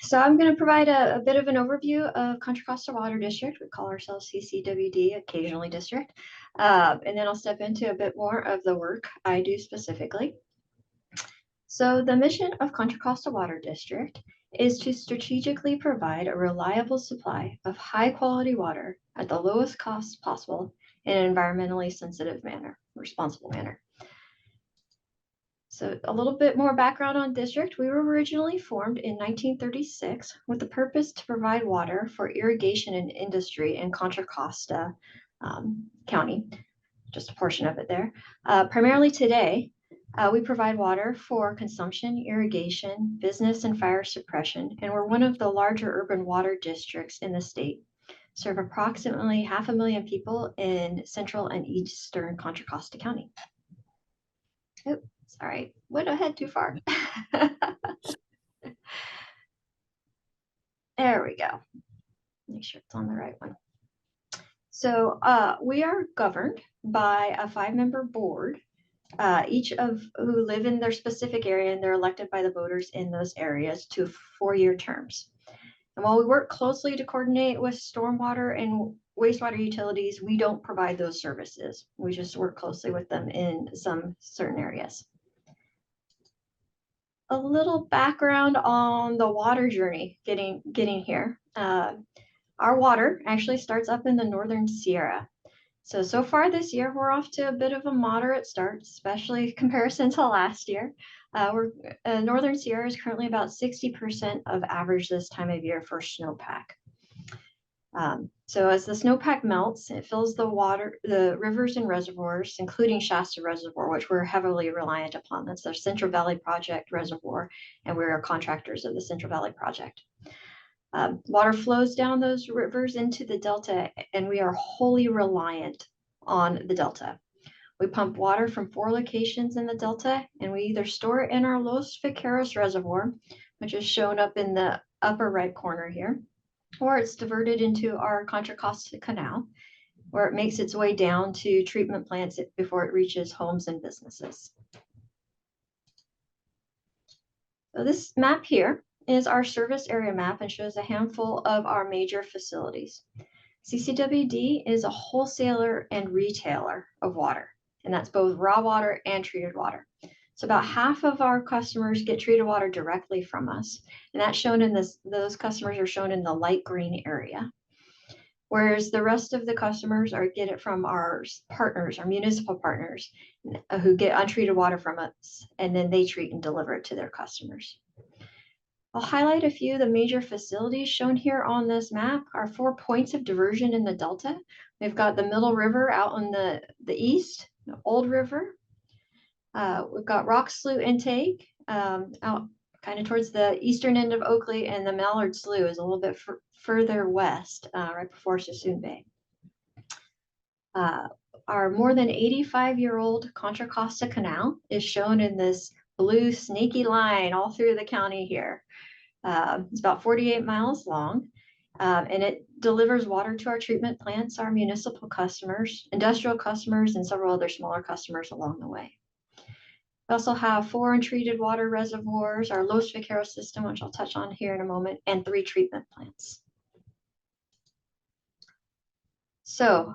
So I'm going to provide a bit of an overview of Contra Costa Water District. We call ourselves CCWD, occasionally district. And then I'll step into a bit more of the work I do specifically. So the mission of Contra Costa Water District is to strategically provide a reliable supply of high quality water at the lowest cost possible in an environmentally sensitive manner, responsible manner. So a little bit more background on district. We were originally formed in 1936 with the purpose to provide water for irrigation and industry in Contra Costa County, just a portion of it there. Primarily today, we provide water for consumption, irrigation, business, and fire suppression, and we're one of the larger urban water districts in the state. Serve approximately 500,000 people in central and eastern Contra Costa County. Oops. All right, went ahead too far. There we go. Make sure it's on the right one. So we are governed by a 5-member board, each of who live in their specific area, and they're elected by the voters in those areas to 4-year terms. And while we work closely to coordinate with stormwater and wastewater utilities, we don't provide those services. We just work closely with them in some certain areas. A little background on the water journey getting here. Our water actually starts up in the Northern Sierra. So far this year, we're off to a bit of a moderate start, especially in comparison to last year. Northern Sierra is currently about 60% of average this time of year for snowpack. So as the snowpack melts, it fills the rivers and reservoirs, including Shasta Reservoir, which we're heavily reliant upon. That's our Central Valley Project reservoir, and we're contractors of the Central Valley Project. Water flows down those rivers into the Delta, and we are wholly reliant on the Delta. We pump water from 4 locations in the Delta, and we either store it in our Los Vaqueros Reservoir, which is shown up in the upper right corner here, or it's diverted into our Contra Costa Canal, where it makes its way down to treatment plants before it reaches homes and businesses. So this map here is our service area map and shows a handful of our major facilities. CCWD is a wholesaler and retailer of water, and that's both raw water and treated water. So about half of our customers get treated water directly from us, and that's shown in this. Those customers are shown in the light green area, whereas the rest of the customers get it from our partners, our municipal partners, who get untreated water from us, and then they treat and deliver it to their customers. I'll highlight a few of the major facilities shown here on this map. Our 4 points of diversion in the Delta. We've got the Middle River out on the east, the Old River. We've got Rock Slough Intake out kind of towards the eastern end of Oakley, and the Mallard Slough is a little bit further west, right before Sassoon Bay. Our more than 85-year-old Contra Costa Canal is shown in this blue snaky line all through the county here. It's about 48 miles long, and it delivers water to our treatment plants, our municipal customers, industrial customers, and several other smaller customers along the way. We also have 4 untreated water reservoirs, our Los Vaqueros system, which I'll touch on here in a moment, and 3 treatment plants. So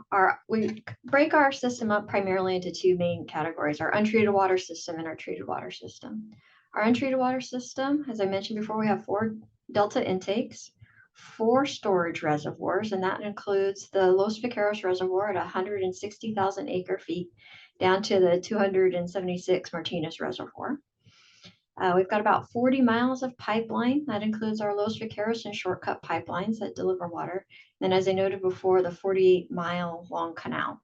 we break our system up primarily into 2 main categories, our untreated water system and our treated water system. Our untreated water system, as I mentioned before, we have 4 Delta intakes, 4 storage reservoirs, and that includes the Los Vaqueros Reservoir at 160,000 acre-feet down to the 276 Martinez Reservoir. We've got about 40 miles of pipeline. That includes our Los Vaqueros and shortcut pipelines that deliver water. And as I noted before, the 48-mile long canal.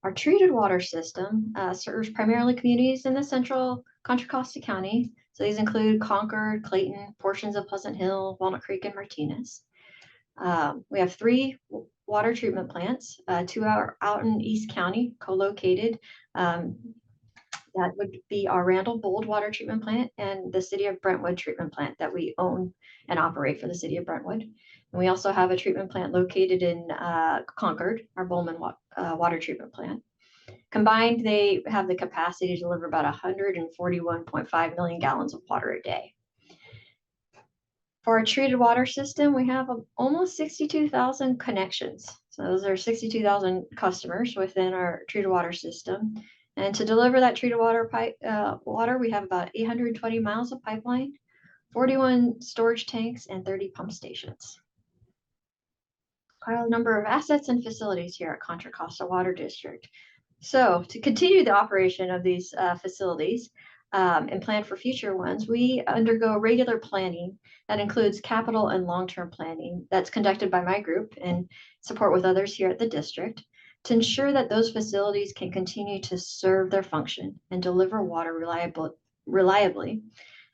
Our treated water system serves primarily communities in the central Contra Costa County. So these include Concord, Clayton, portions of Pleasant Hill, Walnut Creek, and Martinez. We have 3 water treatment plants, 2 out in East County, co-located. That would be our Randall Bold Water Treatment Plant and the City of Brentwood Treatment Plant that we own and operate for the City of Brentwood. And we also have a treatment plant located in Concord, our Bowman Water Treatment Plant. Combined, they have the capacity to deliver about 141.5 million gallons of water a day. For our treated water system, we have almost 62,000 connections. So those are 62,000 customers within our treated water system. And to deliver that treated water water, we have about 820 miles of pipeline, 41 storage tanks, and 30 pump stations. Quite a number of assets and facilities here at Contra Costa Water District. So to continue the operation of these facilities and plan for future ones, we undergo regular planning that includes capital and long-term planning that's conducted by my group in support with others here at the district to ensure that those facilities can continue to serve their function and deliver water reliably,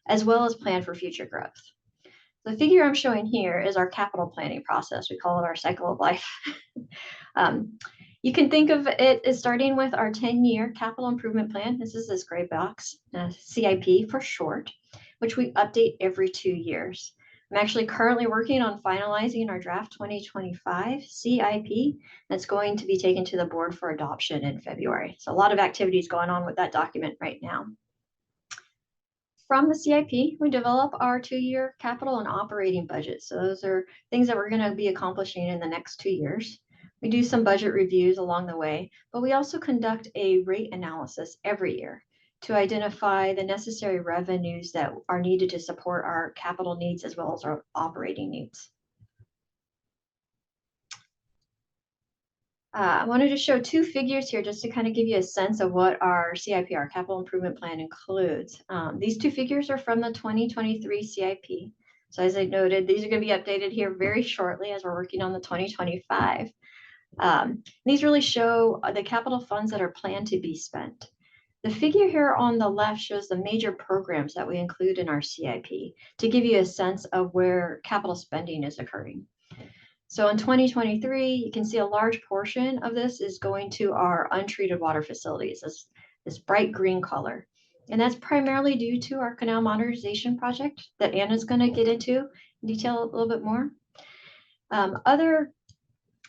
as well as plan for future growth. The figure I'm showing here is our capital planning process. We call it our cycle of life. You can think of it as starting with our 10-year capital improvement plan. This is this gray box, CIP for short, which we update every 2 years. I'm actually currently working on finalizing our draft 2025 CIP that's going to be taken to the board for adoption in February. So a lot of activities going on with that document right now. From the CIP, we develop our 2-year capital and operating budget. So those are things that we're going to be accomplishing in the next 2 years. We do some budget reviews along the way, but we also conduct a rate analysis every year to identify the necessary revenues that are needed to support our capital needs as well as our operating needs. I wanted to show 2 figures here just to kind of give you a sense of what our CIP, our capital improvement plan, includes. These 2 figures are from the 2023 CIP. So as I noted, these are going to be updated here very shortly as we're working on the 2025. These really show the capital funds that are planned to be spent. The figure here on the left shows the major programs that we include in our CIP to give you a sense of where capital spending is occurring. So in 2023, you can see a large portion of this is going to our untreated water facilities, this bright green color. And that's primarily due to our Canal Modernization project that Anna's going to get into in detail a little bit more. Other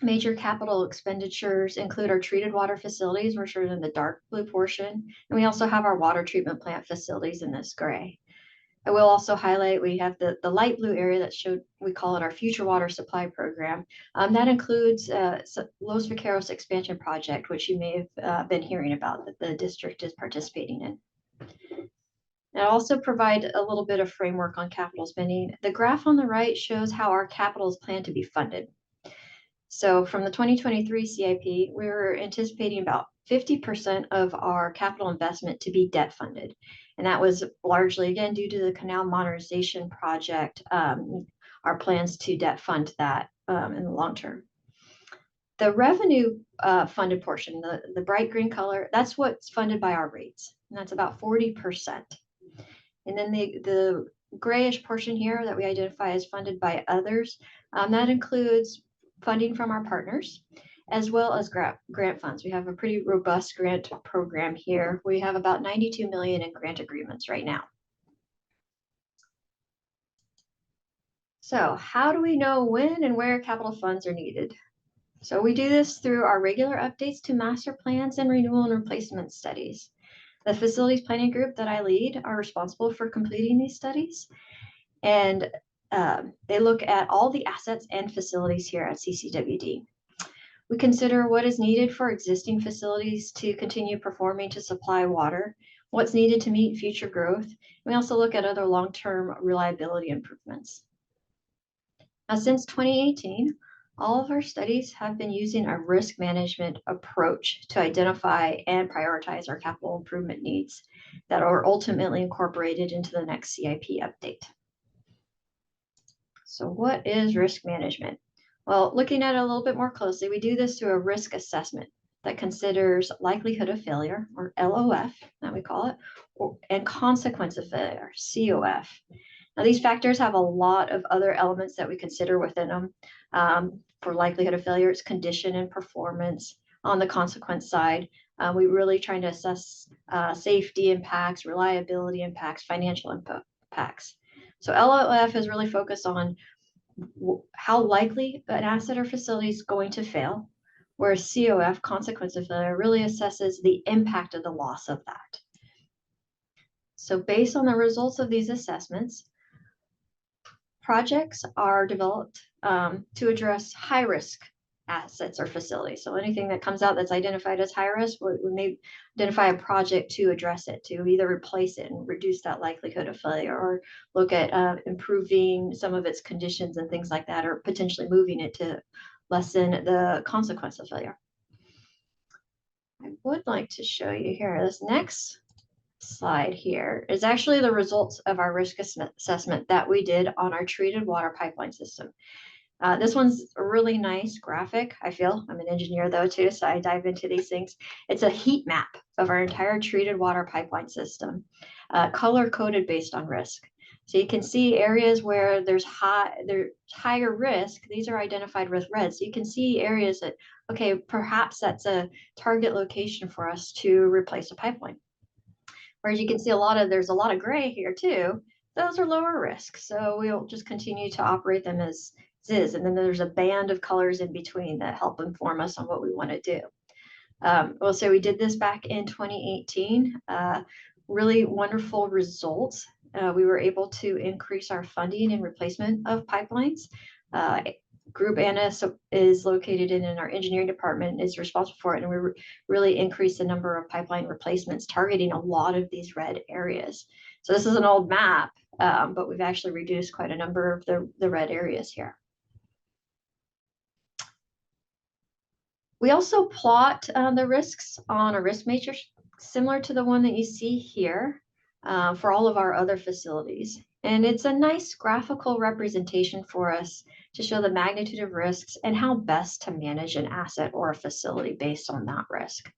major capital expenditures include our treated water facilities, which are in the dark blue portion. And we also have our water treatment plant facilities in this gray. I will also highlight, we have the light blue area that showed, we call it our future water supply program. That includes Los Vaqueros expansion project, which you may have been hearing about that the district is participating in. And I'll also provide a little bit of framework on capital spending. The graph on the right shows how our capital is planned to be funded. So from the 2023 CIP, we were anticipating about 50% of our capital investment to be debt funded. And that was largely, again, due to the Canal Modernization project, our plans to debt fund that in the long term. The revenue funded portion, the bright green color, that's what's funded by our rates. And that's about 40%. And then the grayish portion here that we identify as funded by others, that includes funding from our partners, as well as grant funds. We have a pretty robust grant program here. We have about 92 million in grant agreements right now. So how do we know when and where capital funds are needed? So we do this through our regular updates to master plans and renewal and replacement studies. The facilities planning group that I lead are responsible for completing these studies. And they look at all the assets and facilities here at CCWD. We consider what is needed for existing facilities to continue performing to supply water, what's needed to meet future growth. We also look at other long-term reliability improvements. Now, since 2018, all of our studies have been using a risk management approach to identify and prioritize our capital improvement needs that are ultimately incorporated into the next CIP update. So what is risk management? Well, looking at it a little bit more closely, we do this through a risk assessment that considers likelihood of failure, or LOF, that we call it, and consequence of failure, COF. Now, these factors have a lot of other elements that we consider within them. For likelihood of failure, it's condition and performance. On the consequence side, we're really trying to assess safety impacts, reliability impacts, financial impacts. So LOF is really focused on how likely an asset or facility is going to fail, whereas COF, consequence of failure, really assesses the impact of the loss of that. So based on the results of these assessments, projects are developed to address high-risk assets or facilities. So anything that comes out that's identified as high risk, we may identify a project to address it, to either replace it and reduce that likelihood of failure, or look at improving some of its conditions and things like that, or potentially moving it to lessen the consequence of failure. I would like to show you here, this next slide here is actually the results of our risk assessment that we did on our treated water pipeline system. This one's a really nice graphic, I feel. I'm an engineer though too, so I dive into these things. It's a heat map of our entire treated water pipeline system, color coded based on risk. So you can see areas where there's higher risk. These are identified with red. So you can see areas that, okay, perhaps that's a target location for us to replace a pipeline. Whereas you can see there's a lot of gray here too. Those are lower risk. So we'll just continue to operate them as is. And then there's a band of colors in between that help inform us on what we want to do. So we did this back in 2018. Really wonderful results. We were able to increase our funding and replacement of pipelines. Group Anna is located in our engineering department, is responsible for it, and we really increased the number of pipeline replacements targeting a lot of these red areas. So this is an old map, but we've actually reduced quite a number of the red areas here. We also plot the risks on a risk matrix similar to the one that you see here for all of our other facilities. And it's a nice graphical representation for us to show the magnitude of risks and how best to manage an asset or a facility based on that risk.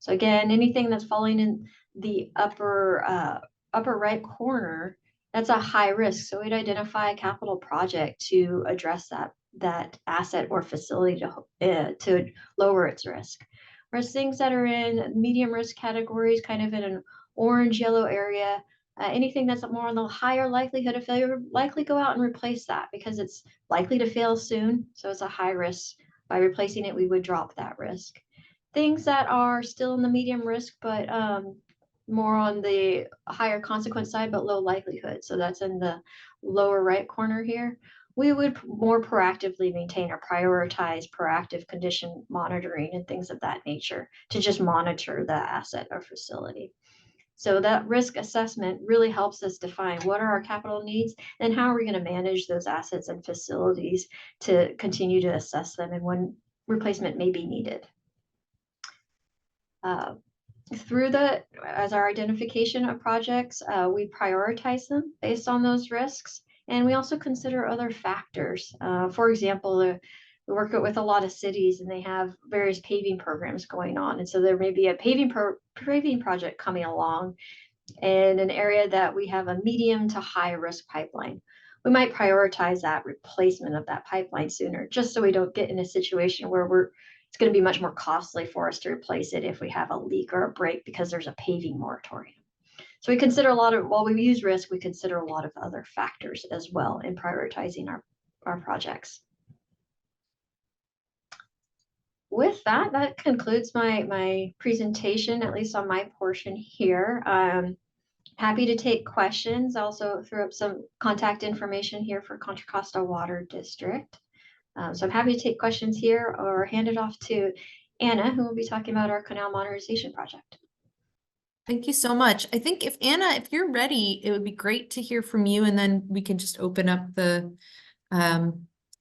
So again, anything that's falling in the upper right corner, that's a high risk. So we'd identify a capital project to address that asset or facility to lower its risk. Whereas things that are in medium risk categories, kind of in an orange yellow area, anything that's more on the higher likelihood of failure, likely go out and replace that because it's likely to fail soon. So it's a high risk. By replacing it, we would drop that risk. Things that are still in the medium risk, but more on the higher consequence side, but low likelihood. So that's in the lower right corner here. We would more proactively maintain or prioritize proactive condition monitoring and things of that nature to just monitor the asset or facility. So that risk assessment really helps us define what are our capital needs and how are we going to manage those assets and facilities to continue to assess them and when replacement may be needed. As our identification of projects, we prioritize them based on those risks, and we also consider other factors. For example, we work with a lot of cities and they have various paving programs going on. And so there may be a paving project coming along in an area that we have a medium to high risk pipeline. We might prioritize that replacement of that pipeline sooner, just so we don't get in a situation where it's going to be much more costly for us to replace it if we have a leak or a break because there's a paving moratorium. So we consider while we use risk, we consider a lot of other factors as well in prioritizing our projects. With that concludes my presentation, at least on my portion here. Happy to take questions. I also threw up some contact information here for Contra Costa Water District. So I'm happy to take questions here or hand it off to Anna, who will be talking about our Canal Modernization project. Thank you so much. I think Anna, if you're ready, it would be great to hear from you, and then we can just open up the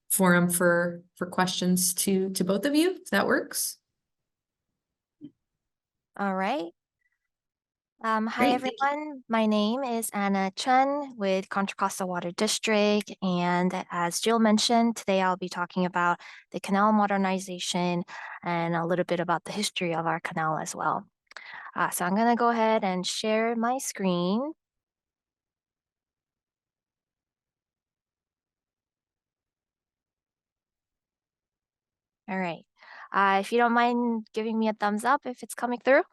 forum for questions to both of you, if that works. All right. Hi, everyone. My name is Anna Chun with Contra Costa Water District. And as Jill mentioned, today I'll be talking about the canal modernization and a little bit about the history of our canal as well. So I'm going to go ahead and share my screen. All right. If you don't mind giving me a thumbs up if it's coming through.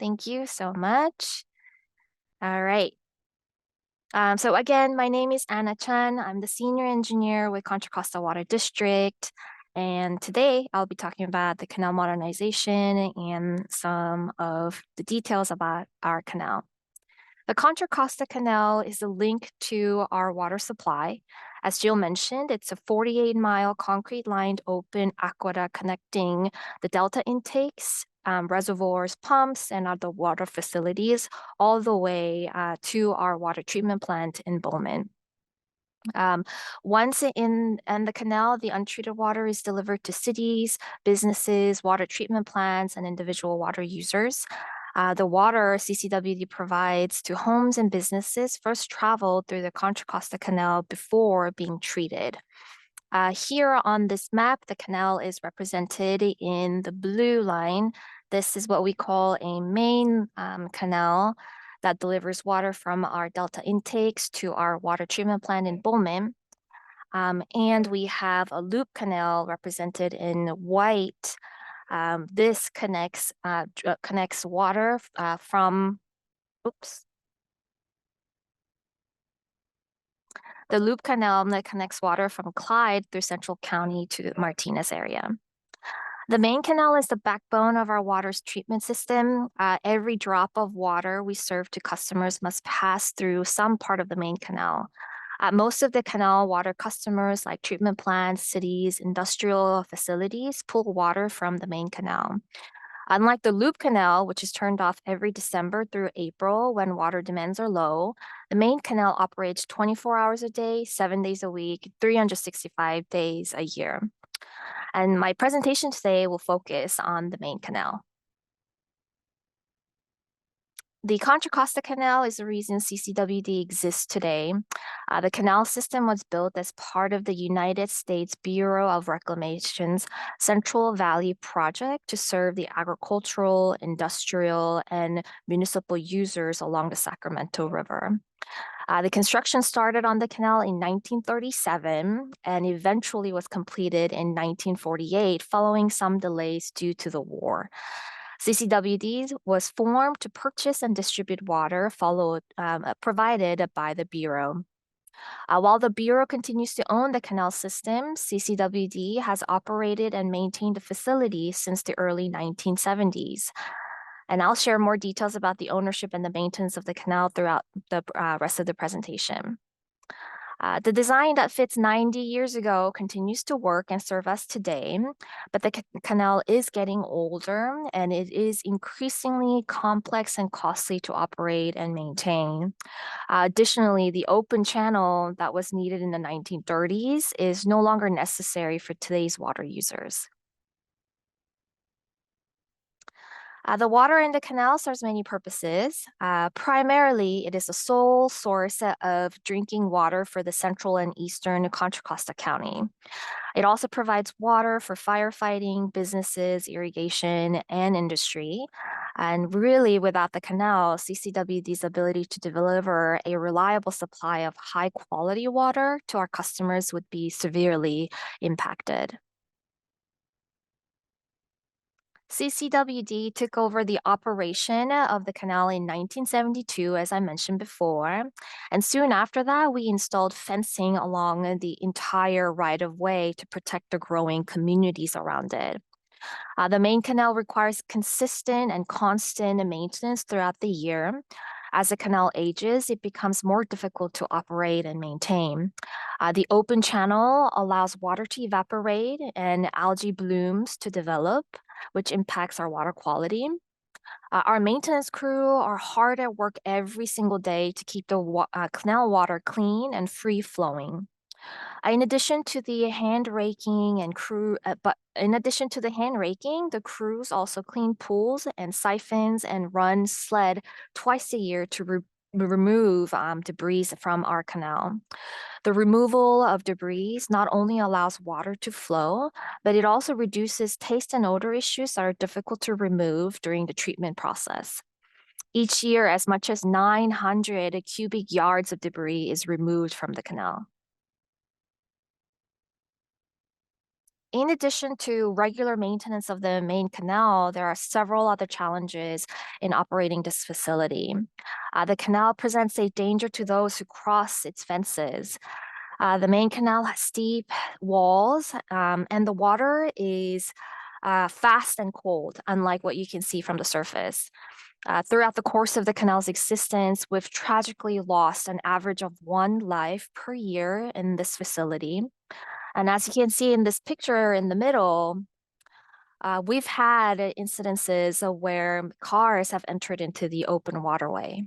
Thank you so much. All right. So again, my name is Anna Chun. I'm the senior engineer with Contra Costa Water District. And today I'll be talking about the canal modernization and some of the details about our canal. The Contra Costa Canal is a link to our water supply. As Jill mentioned, it's a 48-mile concrete-lined open aqueduct connecting the delta intakes, reservoirs, pumps, and other water facilities all the way to our water treatment plant in Bowman. Once in the canal, the untreated water is delivered to cities, businesses, water treatment plants, and individual water users. The water CCWD provides to homes and businesses first traveled through the Contra Costa Canal before being treated. Here on this map, the canal is represented in the blue line. This is what we call a main canal that delivers water from our delta intakes to our water treatment plant in Bowman. And we have a loop canal represented in white. This connects water from, the loop canal that connects water from Clyde through Central County to the Martinez area. The main canal is the backbone of our water treatment system. Every drop of water we serve to customers must pass through some part of the main canal. Most of the canal water customers, like treatment plants, cities, industrial facilities, pull water from the main canal. Unlike the loop canal, which is turned off every December through April when water demands are low, the main canal operates 24 hours a day, 7 days a week, 365 days a year. And my presentation today will focus on the main canal. The Contra Costa Canal is the reason CCWD exists today. The canal system was built as part of the United States Bureau of Reclamation's Central Valley Project to serve the agricultural, industrial, and municipal users along the Sacramento River. The construction started on the canal in 1937 and eventually was completed in 1948 following some delays due to the war. CCWD was formed to purchase and distribute water provided by the Bureau. While the Bureau continues to own the canal system, CCWD has operated and maintained the facility since the early 1970s. And I'll share more details about the ownership and the maintenance of the canal throughout the rest of the presentation. The design that fits 90 years ago continues to work and serve us today, but the canal is getting older and it is increasingly complex and costly to operate and maintain. Additionally, the open channel that was needed in the 1930s is no longer necessary for today's water users. The water in the canal serves many purposes. Primarily, it is the sole source of drinking water for the central and eastern Contra Costa County. It also provides water for firefighting, businesses, irrigation, and industry. And really, without the canal, CCWD's ability to deliver a reliable supply of high-quality water to our customers would be severely impacted. CCWD took over the operation of the canal in 1972, as I mentioned before. And soon after that, we installed fencing along the entire right-of-way to protect the growing communities around it. The main canal requires consistent and constant maintenance throughout the year. As the canal ages, it becomes more difficult to operate and maintain. The open channel allows water to evaporate and algae blooms to develop, which impacts our water quality. Our maintenance crew are hard at work every single day to keep the canal water clean and free flowing. In addition to the hand raking, the crews also clean pools and siphons and run sled twice a year to remove debris from our canal. The removal of debris not only allows water to flow, but it also reduces taste and odor issues that are difficult to remove during the treatment process. Each year, as much as 900 cubic yards of debris is removed from the canal. In addition to regular maintenance of the main canal, there are several other challenges in operating this facility. The canal presents a danger to those who cross its fences. The main canal has steep walls, and the water is fast and cold, unlike what you can see from the surface. Throughout the course of the canal's existence, we've tragically lost an average of 1 life per year in this facility. And as you can see in this picture in the middle, we've had incidences where cars have entered into the open waterway.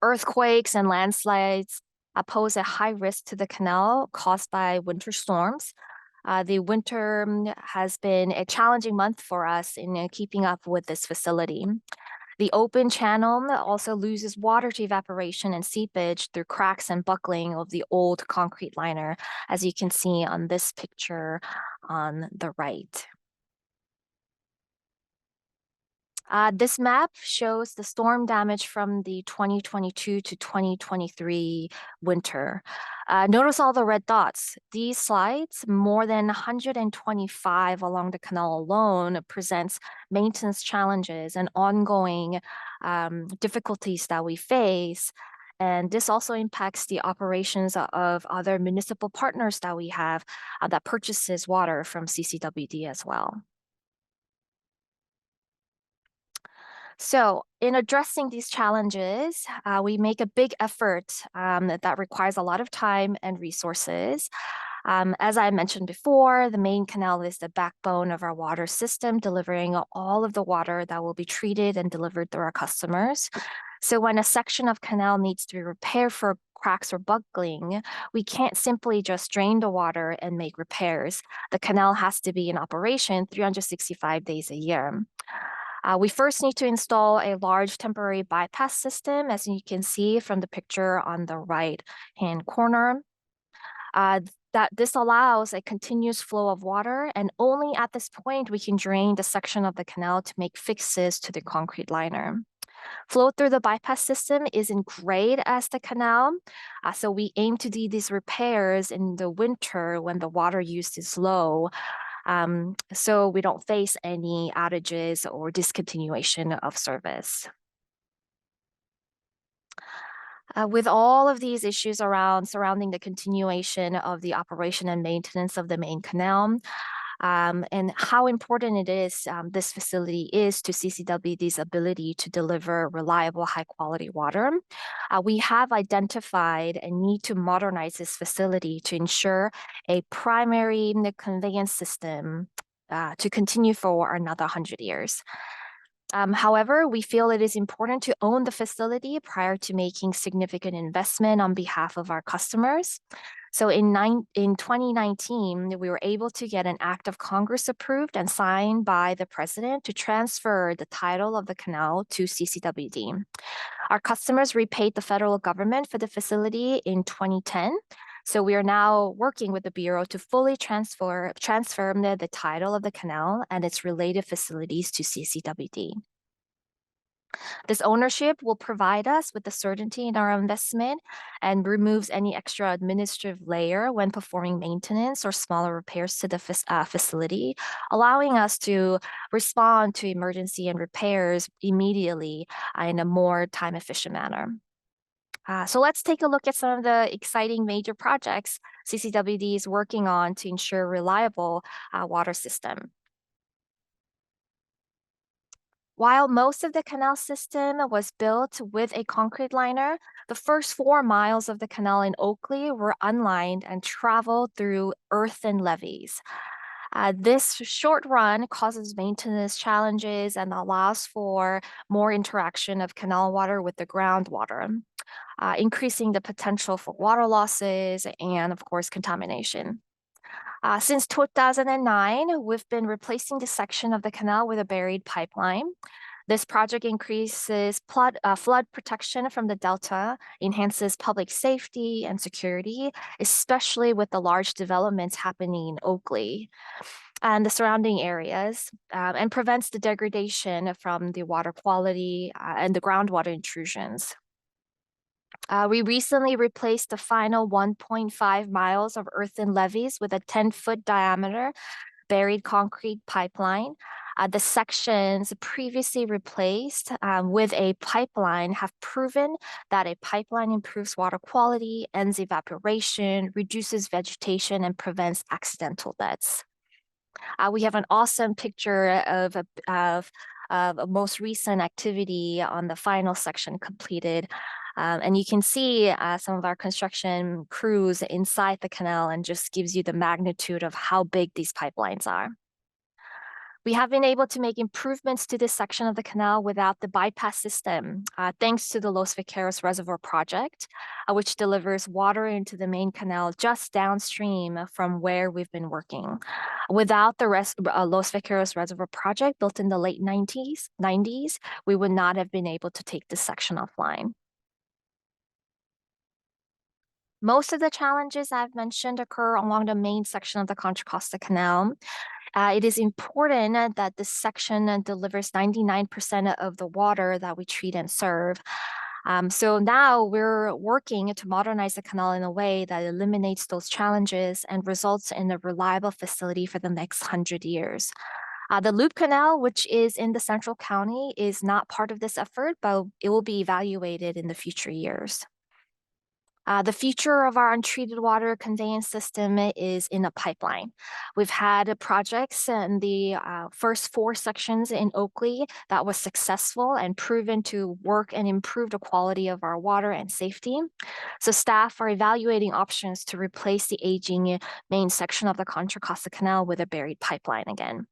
Earthquakes and landslides pose a high risk to the canal caused by winter storms. The winter has been a challenging month for us in keeping up with this facility. The open channel also loses water to evaporation and seepage through cracks and buckling of the old concrete liner, as you can see on this picture on the right. This map shows the storm damage from the 2022 to 2023 winter. Notice all the red dots. These slides, more than 125 along the canal alone, presents maintenance challenges and ongoing difficulties that we face. And this also impacts the operations of other municipal partners that we have that purchases water from CCWD as well. So in addressing these challenges, we make a big effort that requires a lot of time and resources. As I mentioned before, the main canal is the backbone of our water system, delivering all of the water that will be treated and delivered through our customers. So when a section of canal needs to be repaired for cracks or buckling, we can't simply just drain the water and make repairs. The canal has to be in operation 365 days a year. We first need to install a large temporary bypass system, as you can see from the picture on the right-hand corner. That this allows a continuous flow of water, and only at this point we can drain the section of the canal to make fixes to the concrete liner. Flow through the bypass system isn't great as the canal, so we aim to do these repairs in the winter when the water use is low, so we don't face any outages or discontinuation of service. With all of these issues surrounding the continuation of the operation and maintenance of the main canal, and how important it is this facility is to CCWD's ability to deliver reliable, high-quality water, we have identified a need to modernize this facility to ensure a primary conveyance system to continue for another 100 years. However, we feel it is important to own the facility prior to making significant investment on behalf of our customers. So in 2019, we were able to get an act of Congress approved and signed by the president to transfer the title of the canal to CCWD. Our customers repaid the federal government for the facility in 2010. So we are now working with the Bureau to fully transfer the title of the canal and its related facilities to CCWD. This ownership will provide us with the certainty in our investment and removes any extra administrative layer when performing maintenance or smaller repairs to the facility, allowing us to respond to emergency and repairs immediately in a more time-efficient manner. So let's take a look at some of the exciting major projects CCWD is working on to ensure reliable water system. While most of the canal system was built with a concrete liner, the first 4 miles of the canal in Oakley were unlined and traveled through earthen levees. This short run causes maintenance challenges and allows for more interaction of canal water with the groundwater, increasing the potential for water losses and, of course, contamination. Since 2009, we've been replacing the section of the canal with a buried pipeline. This project increases flood protection from the delta, enhances public safety and security, especially with the large developments happening in Oakley and the surrounding areas, and prevents the degradation from the water quality and the groundwater intrusions. We recently replaced the final 1.5 miles of earthen levees with a 10-foot diameter buried concrete pipeline. The sections previously replaced with a pipeline have proven that a pipeline improves water quality, ends evaporation, reduces vegetation, and prevents accidental deaths. We have an awesome picture of of most recent activity on the final section completed. And you can see some of our construction crews inside the canal, and just gives you the magnitude of how big these pipelines are. We have been able to make improvements to this section of the canal without the bypass system, thanks to the Los Vaqueros Reservoir project, which delivers water into the main canal just downstream from where we've been working. Without the Los Vaqueros Reservoir project built in the late 90s, we would not have been able to take this section offline. Most of the challenges I've mentioned occur along the main section of the Contra Costa Canal. It is important that this section delivers 99% of the water that we treat and serve. So now we're working to modernize the canal in a way that eliminates those challenges and results in a reliable facility for the next 100 years. The Loop Canal, which is in the Central County, is not part of this effort, but it will be evaluated in the future years. The future of our untreated water conveyance system is in a pipeline. We've had projects in the first 4 sections in Oakley that was successful and proven to work and improve the quality of our water and safety. So staff are evaluating options to replace the aging main section of the Contra Costa Canal with a buried pipeline again.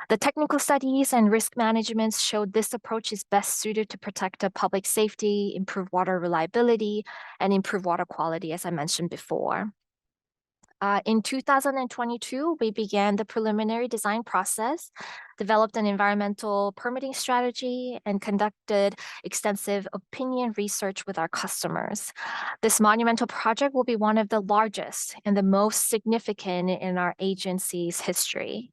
The technical studies and risk management showed this approach is best suited to protect public safety, improve water reliability, and improve water quality, as I mentioned before. In 2022, we began the preliminary design process, developed an environmental permitting strategy, and conducted extensive opinion research with our customers. This monumental project will be one of the largest and the most significant in our agency's history.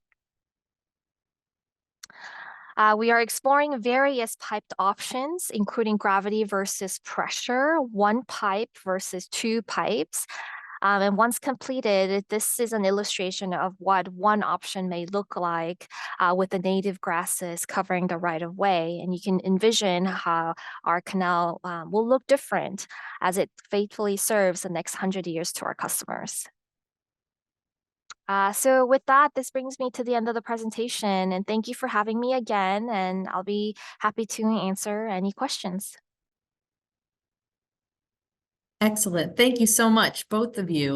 We are exploring various piped options, including gravity versus pressure, 1 pipe versus 2 pipes. And once completed, this is an illustration of what one option may look like with the native grasses covering the right-of-way. And you can envision how our canal will look different as it faithfully serves the next 100 years to our customers. So with that, this brings me to the end of the presentation, and thank you for having me again, and I'll be happy to answer any questions. Excellent. Thank you so much, both of you.